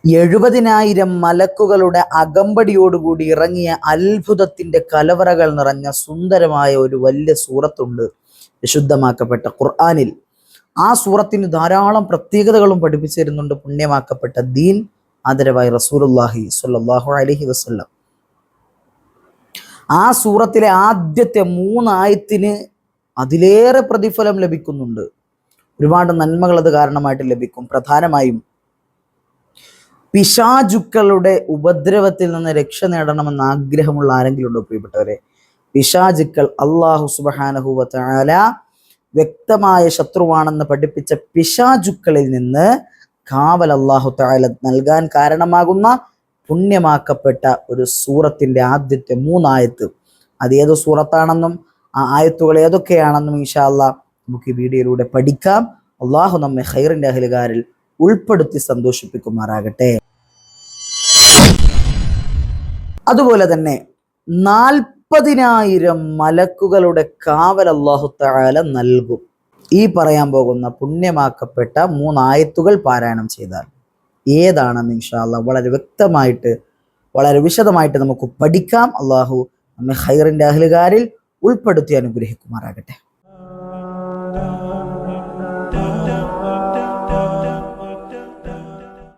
70,000 മലക്കുകളുടെ അകമ്പടിയോടുകൂടി ഇറങ്ങിയ അത്ഭുതത്തിന്റെ കലവറകൾ നിറഞ്ഞ സുന്ദരമായ ഒരു വലിയ സൂറത്തുണ്ട് വിശുദ്ധമാക്കപ്പെട്ട ഖുർആനിൽ. ആ സൂറത്തിന് ധാരാളം പ്രത്യേകതകളും പഠിപ്പിച്ചു തരുന്നുണ്ട് പുണ്യമാക്കപ്പെട്ട ദീൻ ആദരവായി റസൂലുള്ളാഹി സ്വല്ലല്ലാഹു അലൈഹി വസല്ലം. ആ സൂറത്തിലെ ആദ്യത്തെ 3 ആയത്തിന് അതിലേറെ പ്രതിഫലം ലഭിക്കുന്നുണ്ട്. ഒരുപാട് നന്മകൾ അത് കാരണമായിട്ട് ലഭിക്കും. പ്രധാനമായും പിശാചുക്കളുടെ ഉപദ്രവത്തിൽ നിന്ന് രക്ഷ നേടണമെന്ന് ആഗ്രഹമുള്ള ആരെങ്കിലും ഉണ്ടോ പ്രിയപ്പെട്ടവരെ? പിശാചുക്കൾ അല്ലാഹു സുബ്ഹാനഹു വ തആല വ്യക്തമായ ശത്രുവാണെന്ന് പഠിപ്പിച്ച പിശാചുക്കളിൽ നിന്ന് കാവൽ അല്ലാഹു തആല നൽകാൻ കാരണമാകുന്ന പുണ്യമാക്കപ്പെട്ട ഒരു സൂറത്തിന്റെ ആദ്യത്തെ 3 ആയത്ത്, അത് ഏത് സൂറത്താണെന്നും ആ ആയത്തുകൾ ഏതൊക്കെയാണെന്നും ഇൻഷാ അല്ലാഹ് നമുക്ക് ഈ വീഡിയോയിലൂടെ പഠിക്കാം. അള്ളാഹു നമ്മെ ഖൈറിന്റെ അഹ്ലുകാരിൽ ഉൾപ്പെടുത്തി സന്തോഷിപ്പിക്കുമാറാകട്ടെ. അതുപോലെ തന്നെ 40,000 മലക്കുകളുടെ കാവൽ അല്ലാഹു തആല നൽകും ഈ പറയാൻ പോകുന്ന പുണ്യമാക്കപ്പെട്ട 3 ആയത്തുകൾ പാരായണം ചെയ്താൽ. ഏതാണെന്ന് ഇൻഷാ അല്ലാഹ് വളരെ വ്യക്തമായിട്ട് വളരെ വിശദമായിട്ട് നമുക്ക് പഠിക്കാം. അള്ളാഹു നമ്മെ ഖൈറിന്റെ അഹ്ലുകാരിൽ ഉൾപ്പെടുത്തി അനുഗ്രഹിക്കുമാറാകട്ടെ.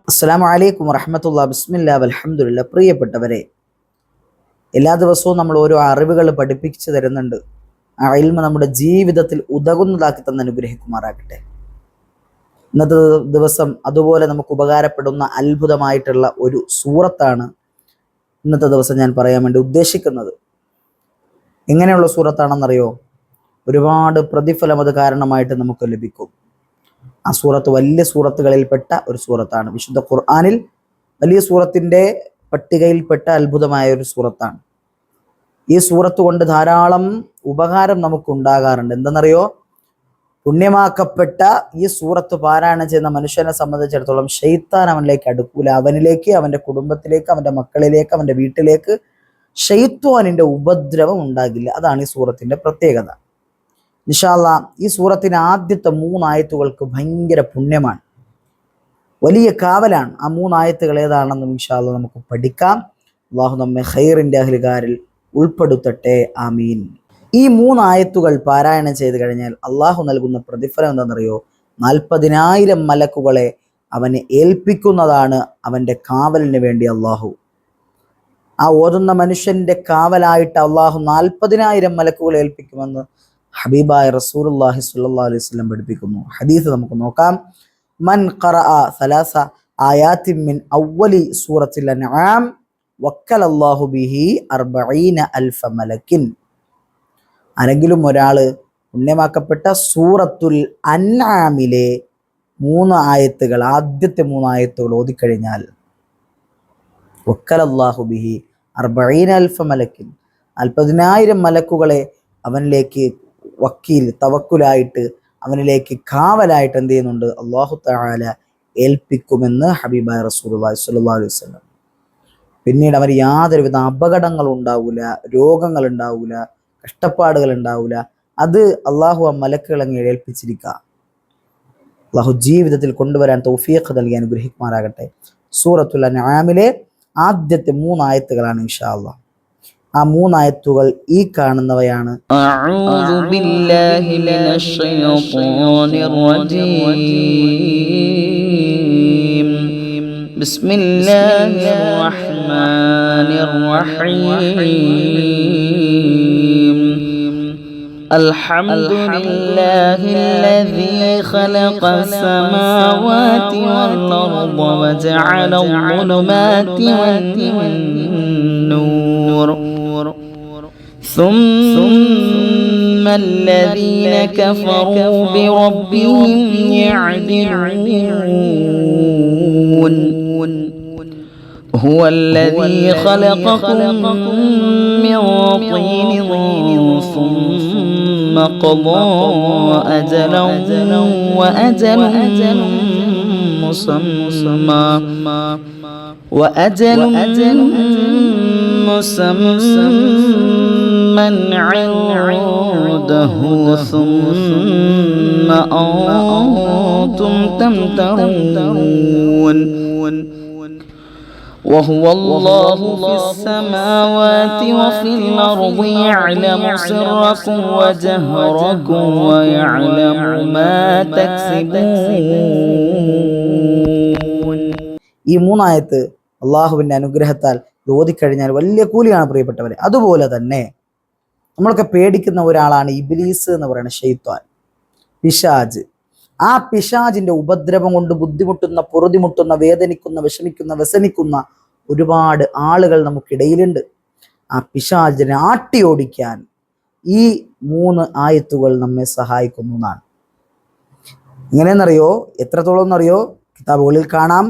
അസ്സലാമു അലൈക്കും വറഹ്മത്തുള്ളാഹി ബിസ്മില്ലാഹി വൽഹംദുലില്ലാഹ്. പ്രിയപ്പെട്ടവരെ, എല്ലാ ദിവസവും നമ്മൾ ഓരോ അറിവുകൾ പഠിപ്പിച്ചു തരുന്നുണ്ട്. ആ ഇൽമ നമ്മുടെ ജീവിതത്തിൽ ഉതകുന്നതാക്കി തന്നെ അനുഗ്രഹിക്കുമാറാകട്ടെ. ഇന്നത്തെ ദിവസം അതുപോലെ നമുക്ക് ഉപകാരപ്പെടുന്ന അത്ഭുതമായിട്ടുള്ള ഒരു സൂറത്താണ് ഇന്നത്തെ ദിവസം ഞാൻ പറയാൻ വേണ്ടി ഉദ്ദേശിക്കുന്നത്. എങ്ങനെയുള്ള സൂറത്താണെന്നറിയോ? ഒരുപാട് പ്രതിഫലം അത് കാരണമായിട്ട് നമുക്ക് ലഭിക്കും. ആ സൂറത്ത് വലിയ സൂറത്തുകളിൽപ്പെട്ട ഒരു സൂറത്താണ്. വിശുദ്ധ ഖുർആനിൽ വലിയ സൂറത്തിന്റെ പട്ടികയിൽപ്പെട്ട അത്ഭുതമായ ഒരു സൂറത്താണ്. ഈ സൂറത്ത് കൊണ്ട് ധാരാളം ഉപകാരം നമുക്ക് ഉണ്ടാകാറുണ്ട്. എന്തെന്നറിയോ? പുണ്യമാക്കപ്പെട്ട ഈ സൂറത്ത് പാരായണം ചെയ്യുന്ന മനുഷ്യനെ സംബന്ധിച്ചിടത്തോളം ശൈത്താൻ അവനിലേക്ക് അടുക്കൂല. അവനിലേക്ക്, അവന്റെ കുടുംബത്തിലേക്ക്, അവന്റെ മക്കളിലേക്ക്, അവന്റെ വീട്ടിലേക്ക് ശൈത്വാനിന്റെ ഉപദ്രവം ഉണ്ടാകില്ല. അതാണ് ഈ സൂറത്തിന്റെ പ്രത്യേകത. ഇൻഷാ അല്ലാഹ് ഈ സൂറത്തിന് ആദ്യത്തെ 3 ആയത്തുകൾക്ക് ഭയങ്കര പുണ്യമാണ്, വലിയ കാവലാണ്. ആ 3 ആയത്തുകൾ ഏതാണെന്നും ഇൻഷാ അല്ലാഹ് നമുക്ക് പഠിക്കാം. അല്ലാഹു നമ്മെ ഖൈറിന്റെ അഹ്ലുകാരിൽ ഉൾപ്പെടുത്തട്ടെ, ആമീൻ. ഈ 3 ആയത്തുകൾ പാരായണം ചെയ്ത് കഴിഞ്ഞാൽ അള്ളാഹു നൽകുന്ന പ്രതിഫലം എന്താണെന്നറിയോ? 40,000 മലക്കുകളെ അവനെ ഏൽപ്പിക്കുന്നതാണ് അവന്റെ കാവലിന് വേണ്ടി അള്ളാഹു. ആ ഓതുന്ന മനുഷ്യന്റെ കാവലായിട്ട് അള്ളാഹു 40,000 മലക്കുകളെ ഏൽപ്പിക്കുമെന്ന് ഹബീബായ റസൂലുള്ളാഹി സ്വല്ലല്ലാഹു അലൈഹി വസല്ലം പഠിപ്പിക്കുന്നു. ഹദീസ് നമുക്ക് നോക്കാം. മൻ ഖറഅ 3 ആയാത്തിൻ മിൻ അവ്വലി സൂറത്തിൽ അൻആം വക്കലല്ലാഹു ബിഹി 40,000 മലക്കിൻ. ആരെങ്കിലും ഒരാള് പുണ്യമാക്കപ്പെട്ട സൂറത്തുൽ അൻആമിലെ 3 ആയത്തുകൾ, ആദ്യത്തെ 3 ആയത്തുകൾ ഓതിക്കഴിഞ്ഞാൽ വക്കലല്ലാഹു ബിഹി 40,000 മലക്കിൻ, 40,000 മലക്കുകളെ അവനിലേക്ക് വക്കീൽ തവക്കുലായിട്ട് അവനിലേക്ക് കാവലായിട്ട് എന്ത് ചെയ്യുന്നുണ്ട്? അല്ലാഹു തആല ഏൽപ്പിക്കുമെന്ന് ഹബീബായ റസൂലുള്ളാഹി സ്വല്ലല്ലാഹു അലൈഹി വസല്ലം. പിന്നീട് അവർ യാതൊരുവിധ അപകടങ്ങളും ഉണ്ടാവൂല, രോഗങ്ങൾ ഉണ്ടാവൂല, കഷ്ടപ്പാടുകൾ ഉണ്ടാവൂല. അത് അള്ളാഹു ആ മലക്കുകളെ ഏൽപ്പിച്ചിരിക്കുക. അള്ളാഹു ജീവിതത്തിൽ കൊണ്ടുവരാൻ തൗഫീഖ് നൽകി അനുഗ്രഹിക്കുമാറാകട്ടെ. സൂറത്തുൽ അൻആമിലെ ആദ്യത്തെ 3 ആയത്തുകളാണ് ഇൻഷാ അല്ലാഹ്. ആ 3 ആയത്തുകൾ ഈ കാണുന്നവയാണ്. അഊദു ബില്ലാഹി മിനശ് ശൈത്വാനിർ റജീം. ബിസ്മില്ലാഹിർ റഹ്മാനിർ റഹീം. അൽഹംദുലില്ലാഹില്ലദീ ഖലഖസ് സമാവാതി വൽ അർദ വജഅലൽ ളുലുമാതി വന്നൂർ ثم الذين كفروا بربهم يعدلون. هو الذي خلقكم من طين ثم قضى أجلا وأجل مسمى عنده ثم أنتم تمترون. وهو الله في السماوات وفي الأرض يعلم سركم وجهركم ويعلم ما تكسبون. ഈ മൂന്നായത്ത് അള്ളാഹുവിൻ്റെ അനുഗ്രഹത്താൽ ഇത് ഓതിക്കഴിഞ്ഞാൽ വലിയ കൂലിയാണ് പ്രിയപ്പെട്ടവരെ. അതുപോലെ തന്നെ നമ്മളൊക്കെ പേടിക്കുന്ന ഒരാളാണ് ഇബ്ലീസ് എന്ന് പറയുന്ന ശൈത്വാൻ, പിശാജ്. ആ പിശാജിന്റെ ഉപദ്രവം കൊണ്ട് ബുദ്ധിമുട്ടുന്ന, പൊറുതിമുട്ടുന്ന, വേദനിക്കുന്ന, വിഷമിക്കുന്ന, വ്യസനിക്കുന്ന ഒരുപാട് ആളുകൾ നമുക്കിടയിലുണ്ട്. ആ പിശാജിനെ ആട്ടി ഓടിക്കാൻ ഈ 3 ആയത്തുകൾ നമ്മെ സഹായിക്കുന്നു എന്നാണ്. എങ്ങനെയെന്നറിയോ? എത്രത്തോളം എന്നറിയോ? കിതാബുകളിൽ കാണാം,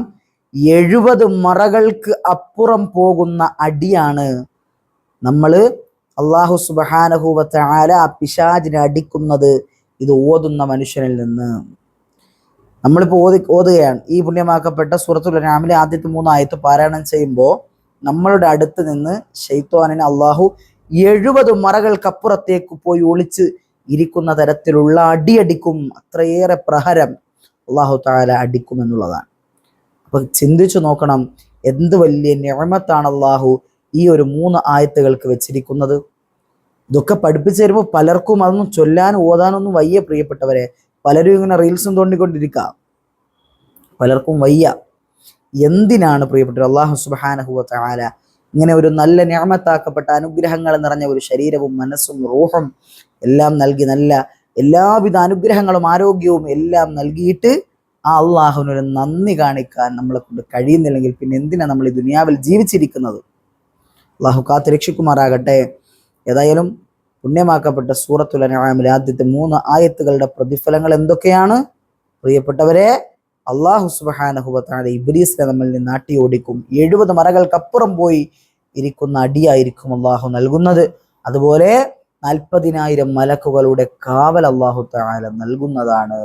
70 മറകൾക്ക് അപ്പുറം പോകുന്ന അടിയാണ് നമ്മൾ അള്ളാഹു സുബ്ഹാനഹു വ തആല ആ പിശാചിനെ അടിക്കുന്നത് ഇത് ഓതുന്ന മനുഷ്യനിൽ നിന്ന്. നമ്മളിപ്പോൾ ഓതുകയാണ് ഈ പുണ്യമാക്കപ്പെട്ട സൂറത്തുൽ അൻആമിലെ ആദ്യത്തെ 3 ആയത്ത് പാരായണം ചെയ്യുമ്പോൾ നമ്മളുടെ അടുത്ത് നിന്ന് ശൈത്വാനിനെ അള്ളാഹു 70 മറകൾക്കപ്പുറത്തേക്ക് പോയി ഒളിച്ച് ഇരിക്കുന്ന തരത്തിലുള്ള അടിയടിക്കും. അത്രയേറെ പ്രഹരം അള്ളാഹു തആല അടിക്കും എന്നുള്ളതാണ്. അപ്പൊ ചിന്തിച്ചു നോക്കണം, എന്ത് വലിയ നിഅമത്താണ് അള്ളാഹു ഈ ഒരു 3 ആയത്തുകൾക്ക് വെച്ചിരിക്കുന്നത്. ഇതൊക്കെ പഠിപ്പിച്ചു തരുമ്പോൾ പലർക്കും അതൊന്നും ചൊല്ലാനും ഓതാനൊന്നും വയ്യ പ്രിയപ്പെട്ടവരെ. പലരും ഇങ്ങനെ റീൽസും തോണ്ടിക്കൊണ്ടിരിക്കാം, പലർക്കും വയ്യ. എന്തിനാണ് പ്രിയപ്പെട്ടവർ അള്ളാഹു സുബ്ഹാനഹു വ തആല ഇങ്ങനെ ഒരു നല്ല നിഅമത്താക്കപ്പെട്ട അനുഗ്രഹങ്ങൾ നിറഞ്ഞ ഒരു ശരീരവും മനസ്സും റൂഹും എല്ലാം നൽകി, നല്ല എല്ലാവിധ അനുഗ്രഹങ്ങളും ആരോഗ്യവും എല്ലാം നൽകിയിട്ട് ആ അള്ളാഹുവിനൊരു നന്ദി കാണിക്കാൻ നമ്മളെ കൊണ്ട് കഴിയുന്നില്ലെങ്കിൽ പിന്നെ എന്തിനാ നമ്മൾ ഈ ദുനിയാവിൽ ജീവിച്ചിരിക്കുന്നത്? അള്ളാഹു കാത്ത് രക്ഷിക്കുമാറാകട്ടെ. ഏതായാലും പുണ്യമാക്കപ്പെട്ട സൂറത്തുൽ അൻആമിലെ ആദ്യത്തെ 3 ആയത്തുകളുടെ പ്രതിഫലങ്ങൾ എന്തൊക്കെയാണ് പ്രിയപ്പെട്ടവരെ? അള്ളാഹു സുബ്ഹാനഹു വ തആല ഇബ്ലീസിനെ നമ്മളിൽ നിന്ന് ആട്ടി ഓടിക്കും. 70 മറകൾക്കപ്പുറം പോയി ഇരിക്കുന്ന അടിയായിരിക്കും അള്ളാഹു നൽകുന്നത്. അതുപോലെ 40,000 മലക്കുകളുടെ കാവൽ അള്ളാഹു തആല നൽകുന്നതാണ്.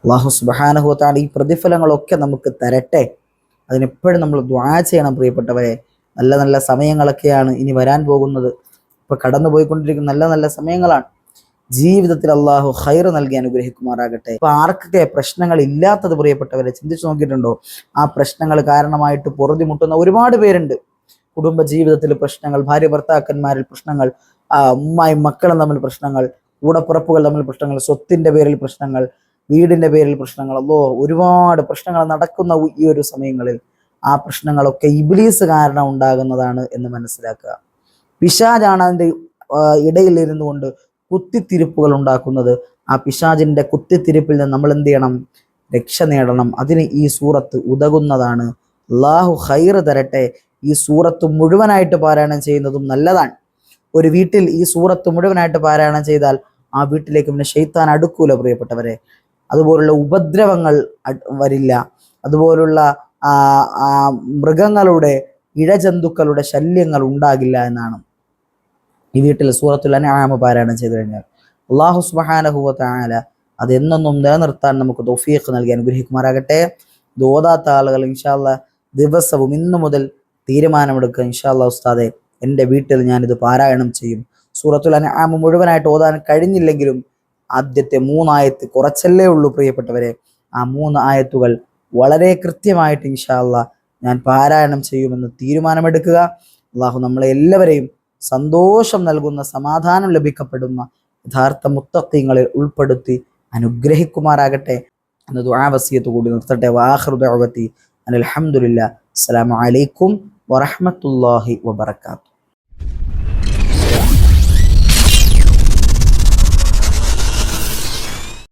അള്ളാഹു സുബ്ഹാനഹു വ തആല ഈ പ്രതിഫലങ്ങളൊക്കെ നമുക്ക് തരട്ടെ. അതിനെപ്പോഴും നമ്മൾ ദുആ ചെയ്യണം പ്രിയപ്പെട്ടവരെ. നല്ല നല്ല സമയങ്ങളൊക്കെയാണ് ഇനി വരാൻ പോകുന്നത്. ഇപ്പൊ കടന്നു പോയിക്കൊണ്ടിരിക്കുന്ന നല്ല നല്ല സമയങ്ങളാണ്. ജീവിതത്തിൽ അള്ളാഹു ഖൈർ നൽകി അനുഗ്രഹിക്കുമാറാകട്ടെ. ഇപ്പൊ ആർക്കൊക്കെ പ്രശ്നങ്ങൾ ഇല്ലാത്തത് പ്രിയപ്പെട്ടവരെ ചിന്തിച്ചു നോക്കിയിട്ടുണ്ടോ? ആ പ്രശ്നങ്ങൾ കാരണമായിട്ട് പൊറുതിമുട്ടുന്ന ഒരുപാട് പേരുണ്ട്. കുടുംബ ജീവിതത്തിൽ പ്രശ്നങ്ങൾ, ഭാര്യ ഭർത്താക്കന്മാരിൽ പ്രശ്നങ്ങൾ, ഉമ്മായും മക്കളും തമ്മിൽ പ്രശ്നങ്ങൾ, കൂടപ്പുറപ്പുകൾ തമ്മിൽ പ്രശ്നങ്ങൾ, സ്വത്തിന്റെ പേരിൽ പ്രശ്നങ്ങൾ, വീടിന്റെ പേരിൽ പ്രശ്നങ്ങൾ. ഒരുപാട് പ്രശ്നങ്ങൾ നടക്കുന്ന ഈ ഒരു സമയങ്ങളിൽ ആ പ്രശ്നങ്ങളൊക്കെ ഇബ്ലീസ് കാരണം ഉണ്ടാകുന്നതാണ് എന്ന് മനസ്സിലാക്കുക. പിശാജാണ് അതിൻ്റെ ഇടയിൽ ഇരുന്നു കൊണ്ട് കുത്തിത്തിരിപ്പുകൾ ഉണ്ടാക്കുന്നത്. ആ പിശാജിന്റെ കുത്തിത്തിരിപ്പിൽ നിന്ന് നമ്മൾ എന്ത് ചെയ്യണം? രക്ഷ നേടണം. അതിന് ഈ സൂറത്ത് ഉതകുന്നതാണ്. അള്ളാഹു ഖൈർ തരട്ടെ. ഈ സൂറത്ത് മുഴുവനായിട്ട് പാരായണം ചെയ്യുന്നതും നല്ലതാണ്. ഒരു വീട്ടിൽ ഈ സൂറത്ത് മുഴുവനായിട്ട് പാരായണം ചെയ്താൽ ആ വീട്ടിലേക്ക് പിന്നെ ശൈത്താൻ അടുക്കൂല പ്രിയപ്പെട്ടവരെ. അതുപോലുള്ള ഉപദ്രവങ്ങൾ വരില്ല. അതുപോലുള്ള മൃഗങ്ങളുടെ, ഇഴജന്തുക്കളുടെ ശല്യങ്ങൾ ഉണ്ടാകില്ല എന്നാണ് ഈ വീട്ടിൽ സൂറത്തുൽ അൻആം പാരായണം ചെയ്തു കഴിഞ്ഞാൽ. അല്ലാഹു സുബ്ഹാനഹു വ തആല അതെന്നും നിലനിർത്താൻ നമുക്ക് തൗഫീഖ് നൽകി അനുഗ്രഹിക്കുമാറാകട്ടെ. ഇത് ഓതാത്ത ആളുകൾ ഇൻഷാ അല്ലാഹ് ദിവസവും ഇന്നു മുതൽ തീരുമാനമെടുക്കുക. ഇൻഷാ അല്ലാഹ് ഉസ്താദെ, എൻ്റെ വീട്ടിൽ ഞാനിത് പാരായണം ചെയ്യും. സൂറത്തുൽ അൻആം മുഴുവനായിട്ട് ഓതാൻ കഴിഞ്ഞില്ലെങ്കിലും ആദ്യത്തെ 3 ആയത്ത് കുറച്ചല്ലേ ഉള്ളൂ പ്രിയപ്പെട്ടവരെ. ആ 3 ആയത്തുകൾ വളരെ കൃത്യമായിട്ട് ഇൻഷാ അല്ലാഹ് ഞാൻ പാരായണം ചെയ്യുമെന്ന് തീരുമാനമെടുക്കുക. അള്ളാഹു നമ്മളെ എല്ലാവരെയും സന്തോഷം നൽകുന്ന, സമാധാനം ലഭിക്കപ്പെടുന്ന യഥാർത്ഥ മുത്തഖീങ്ങളിൽ ഉൾപ്പെടുത്തി അനുഗ്രഹിക്കുമാറാകട്ടെ എന്ന ദുആ വസിയത്ത് കൂടി നിർത്തട്ടെ. വആഖിറു ദഅവതി അൽഹംദുലില്ലാഹി. അസ്സലാമു അലൈക്കും വറഹ്മത്തുള്ളാഹി വബറകാതുഹു.